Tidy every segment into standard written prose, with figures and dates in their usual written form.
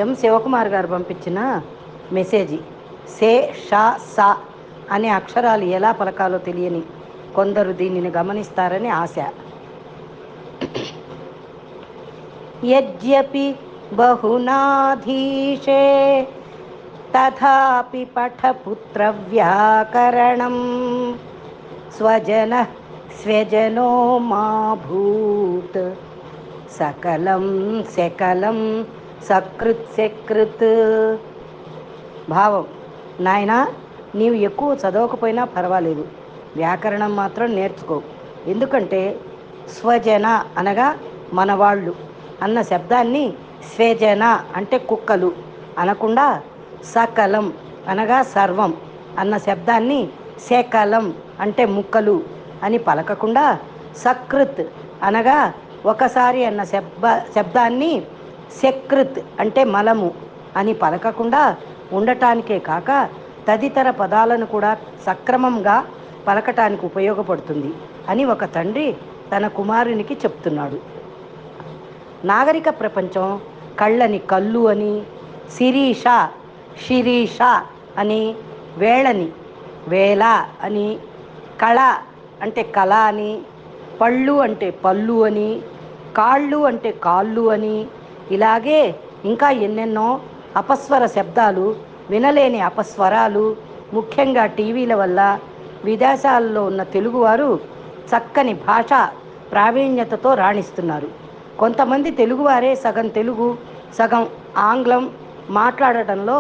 ఎం శివకుమార్ గారు పంపించిన మెసేజీ. సే షా సా అనే అక్షరాలు ఎలా పలకాలో తెలియని కొందరు దీనిని గమనిస్తారని ఆశ. యద్యపి బహునాధీశే తథాపి పఠపుత్ర వ్యాకరణం స్వజన స్వజనో మా భూత్ సకలం శకలం సకృత్ సకృత్. భావం: నాయనా, నీవు ఎక్కువ చదవకపోయినా పర్వాలేదు, వ్యాకరణం మాత్రం నేర్చుకో. ఎందుకంటే స్వజన అనగా మనవాళ్ళు అన్న శబ్దాన్ని స్వజన అంటే కుక్కలు అనకుండా, సకలం అనగా సర్వం అన్న శబ్దాన్ని శకలం అంటే ముక్కలు అని పలకకుండా, సకృత్ అనగా ఒకసారి అన్న శబ్దాన్ని సకృత్ అంటే మలము అని పలకకుండా ఉండటానికే కాక తదితర పదాలను కూడా సక్రమంగా పలకటానికి ఉపయోగపడుతుంది అని ఒక తండ్రి తన కుమారునికి చెప్తున్నాడు. నాగరిక ప్రపంచం కళ్ళని కళ్ళు అని, శిరీష శిరీష అని, వేళని వేళ అని, కళ అంటే కళ అని, పళ్ళు అంటే పళ్ళు అని, కాళ్ళు అంటే కాళ్ళు అని, ఇలాగే ఇంకా ఎన్నెన్నో అపస్వర శబ్దాలు, వినలేని అపస్వరాలు ముఖ్యంగా టీవీల వల్ల విదేశాల్లో ఉన్న తెలుగువారు చక్కని భాషా ప్రావీణ్యతతో రాణిస్తున్నారు. కొంతమంది తెలుగువారే సగం తెలుగు సగం ఆంగ్లం మాట్లాడటంలో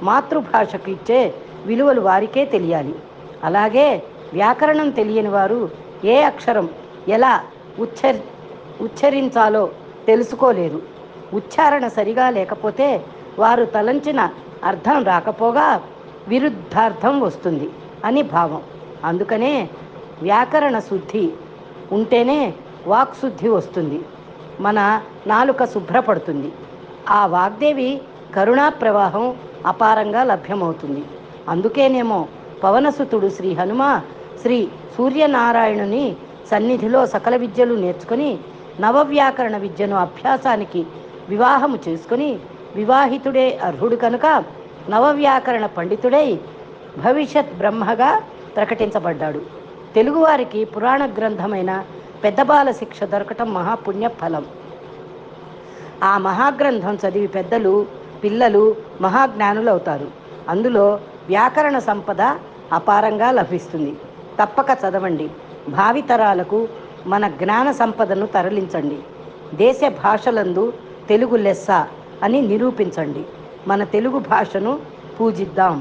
మాతృభాషకు ఇచ్చే విలువలు వారికే తెలియాలి. అలాగే వ్యాకరణం తెలియని వారు ఏ అక్షరం ఎలా ఉచ్చరించాలో తెలుసుకోలేరు. ఉచ్చారణ సరిగా లేకపోతే వారు తలంచిన అర్థం రాకపోగా విరుద్ధార్థం వస్తుంది అని భావం. అందుకనే వ్యాకరణ శుద్ధి ఉంటేనే వాక్శుద్ధి వస్తుంది, మన నాలుక శుభ్రపడుతుంది. ఆ వాగ్దేవి కరుణా ప్రవాహం అపారంగా లభ్యమవుతుంది. అందుకేనేమో పవనసుతుడు శ్రీ హనుమ శ్రీ సూర్యనారాయణుని సన్నిధిలో సకల విద్యలు నేర్చుకొని నవవ్యాకరణ విద్యను అభ్యాసానికి వివాహము చేసుకొని వివాహితుడే అర్హుడు కనుక నవవ్యాకరణ పండితుడై భవిష్యత్ బ్రహ్మగా ప్రకటించబడ్డాడు. తెలుగువారికి పురాణ గ్రంథమైన పెద్దబాల శిక్ష దొరకటం మహాపుణ్యఫలం. ఆ మహాగ్రంథం చదివి పెద్దలు పిల్లలు మహాజ్ఞానులు అవుతారు. అందులో వ్యాకరణ సంపద అపారంగా లభిస్తుంది. తప్పక చదవండి. భావితరాలకు మన జ్ఞాన సంపదను తరలించండి. దేశ భాషలందు తెలుగు లెస్స అని నిరూపించండి. మన తెలుగు భాషను పూజిద్దాం.